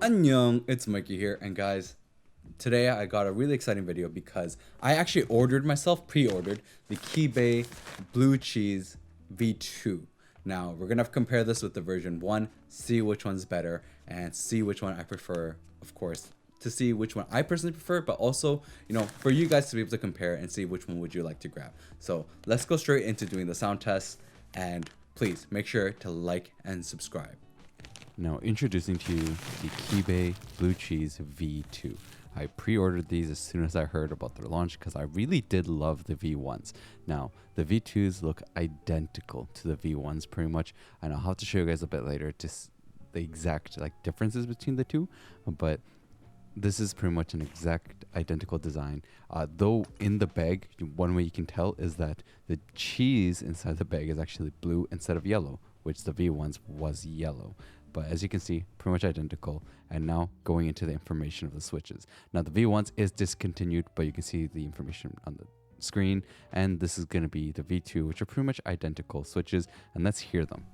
Annyeong, it's Mikey here, and guys, today I got a really exciting video because I actually pre-ordered the Keybay Blue Cheese V2. Now, we're gonna compare this with the version 1, see which one's better, and see which one I prefer, of course, to see which one I personally prefer, but also, for you guys to be able to compare and see which one would you like to grab. So let's go straight into doing the sound test, and please make sure to like and subscribe. Now introducing to you the Keybay Blue Cheese V2. I pre-ordered these as soon as I heard about their launch because I really did love the V1s. Now the V2s look identical to the V1s pretty much, and I'll have to show you guys a bit later the exact differences between the two, but this is pretty much an exact identical design. Though in the bag, one way you can tell is that the cheese inside the bag is actually blue instead of yellow, which the V1s was yellow. But as you can see, pretty much identical. And now going into the information of the switches. Now the V1s is discontinued, but you can see the information on the screen. And this is going to be the V2, which are pretty much identical switches. And let's hear them.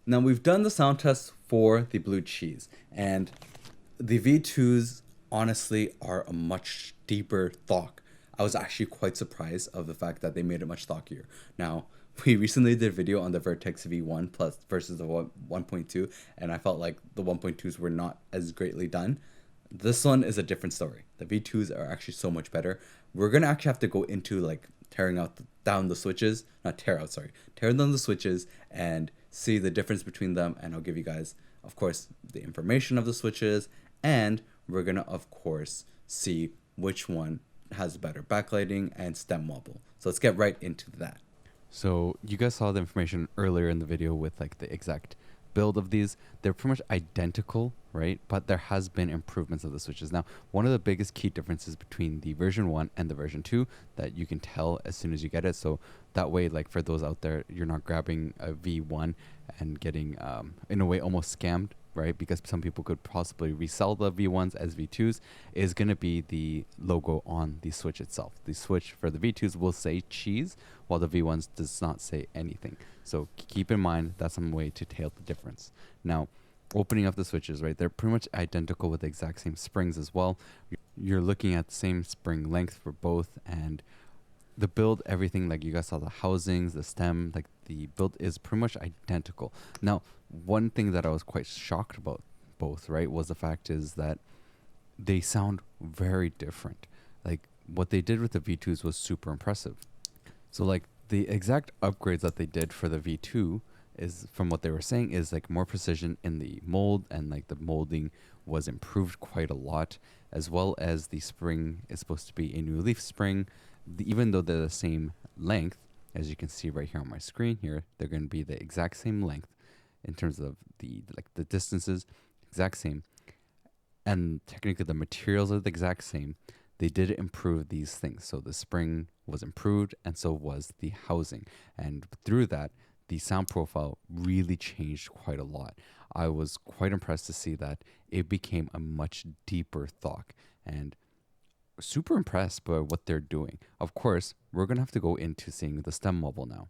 Now we've done the sound test for the blue cheese, and the V2s honestly are a much deeper thock. I was actually quite surprised of the fact that they made it much thockier. Now, we recently did a video on the Vertex V1 plus versus the 1.2, and I felt like the 1.2s were not as greatly done. This one is a different story. The V2s are actually so much better. We're gonna actually have to go into like down the switches, tear down the switches and see the difference between them, and I'll give you guys, of course, the information of the switches, and we're gonna, of course, see which one has better backlighting and stem wobble. So let's get right into that. So you guys saw the information earlier in the video with like the exact build of these. They're pretty much identical, right? But there has been improvements of the switches. Now, one of the biggest key differences between the version 1 and the version 2 that you can tell as soon as you get it. So that way, like for those out there, you're not grabbing a V1 and getting, in a way, almost scammed, right? Because some people could possibly resell the V1s as V2s, is going to be the logo on the switch itself. The switch for the V2s will say cheese, while the V1s does not say anything. So keep in mind that's some way to tell the difference. Now, opening up the switches, right? They're pretty much identical with the exact same springs as well. You're looking at the same spring length for both, and the build, everything, like you guys saw the housings, the stem, like the build is pretty much identical. Now, one thing that I was quite shocked about both, right, was the fact is that they sound very different. Like what they did with the V2s was super impressive. So like the exact upgrades that they did for the V2 is, from what they were saying, is like more precision in the mold, and like the molding was improved quite a lot, as well as the spring is supposed to be a new leaf spring. Even though they're the same length, as you can see right here on my screen here, they're going to be the exact same length in terms of the distances, exact same, and technically the materials are the exact same. They did improve these things. So the spring was improved, and so was the housing. And through that, the sound profile really changed quite a lot. I was quite impressed to see that it became a much deeper thock, and super impressed by what they're doing. Of course, we're going to have to go into seeing the stem wobble now.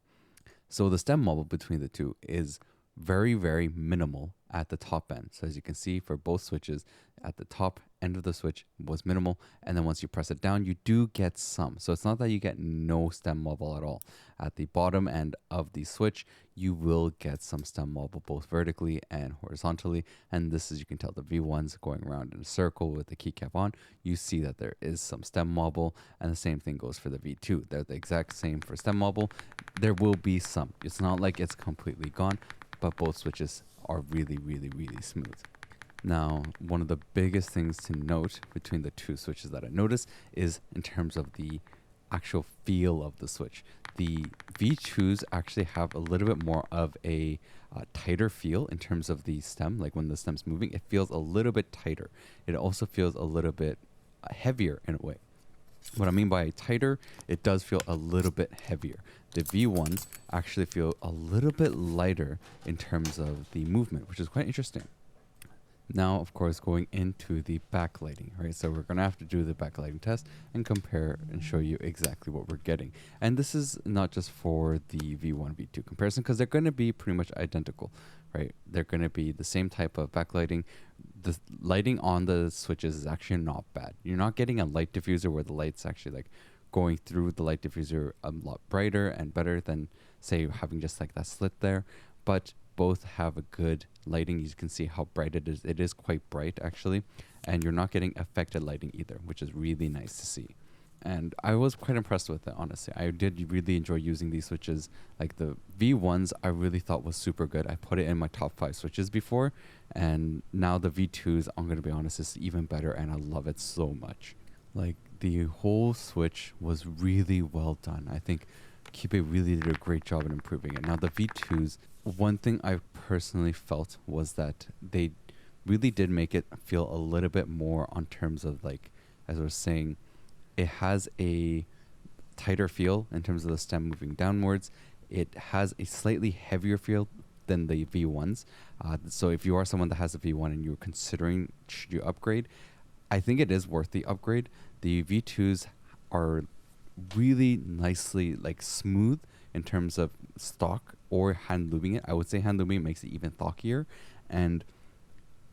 So the stem wobble between the two is very, very minimal at the top end. So as you can see for both switches, at the top end of the switch was minimal, and then once you press it down, you do get some. So it's not that you get no stem wobble at all. At the bottom end of the switch, you will get some stem wobble both vertically and horizontally, and this, as you can tell, the V1s going around in a circle with the keycap on, you see that there is some stem wobble, and the same thing goes for the V2. They're the exact same for stem wobble. There will be some. It's not like it's completely gone, but both switches are really, really, really smooth. Now, one of the biggest things to note between the two switches that I noticed is in terms of the actual feel of the switch. The V2s actually have a little bit more of a tighter feel in terms of the stem. Like when the stem's moving, it feels a little bit tighter. It also feels a little bit heavier in a way. What I mean by tighter, it does feel a little bit heavier. The V1s actually feel a little bit lighter in terms of the movement, which is quite interesting. Now, of course, going into the backlighting, right? So we're going to have to do the backlighting test and compare and show you exactly what we're getting. And this is not just for the V1, V2 comparison, because they're going to be pretty much identical, right? They're going to be the same type of backlighting. The lighting on the switches is actually not bad. You're not getting a light diffuser where the light's actually like going through the light diffuser a lot brighter and better than, say, having just like that slit there. But both have a good lighting. You can see how bright it is. It is quite bright, actually. And you're not getting affected lighting either, which is really nice to see. And I was quite impressed with it, honestly. I did really enjoy using these switches. Like the V1s, I really thought was super good. I put it in my top 5 switches before. And now the V2s, I'm going to be honest, is even better. And I love it so much. Like the whole switch was really well done. I think Keybay really did a great job in improving it. Now the V2s, one thing I personally felt was that they really did make it feel a little bit more on terms of, like, as I was saying, it has a tighter feel in terms of the stem moving downwards. It has a slightly heavier feel than the V1s. So if you are someone that has a V1 and you're considering should you upgrade, I think it is worth the upgrade. The V2s are really nicely like smooth in terms of stock or hand lubing it. I would say hand lubing makes it even thockier. And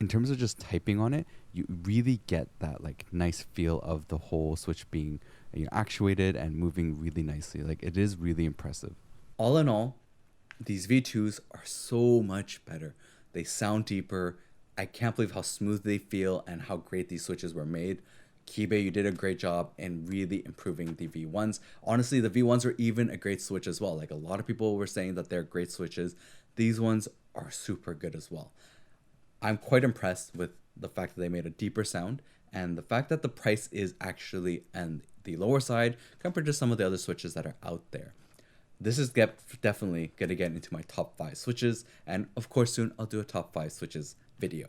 in terms of just typing on it, you really get that like nice feel of the whole switch being, you know, actuated and moving really nicely. Like it is really impressive. All in all, these V2s are so much better. They sound deeper. I can't believe how smooth they feel and how great these switches were made. Keybay, you did a great job in really improving the V1s. Honestly, the V1s were even a great switch as well. Like a lot of people were saying that they're great switches. These ones are super good as well. I'm quite impressed with the fact that they made a deeper sound and the fact that the price is actually on the lower side compared to some of the other switches that are out there. This is definitely going to get into my top 5 switches, and of course soon I'll do a top 5 switches video.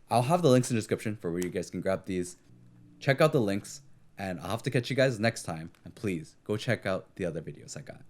I'll have the links in the description for where you guys can grab these. Check out the links, and I'll have to catch you guys next time, and please go check out the other videos I got.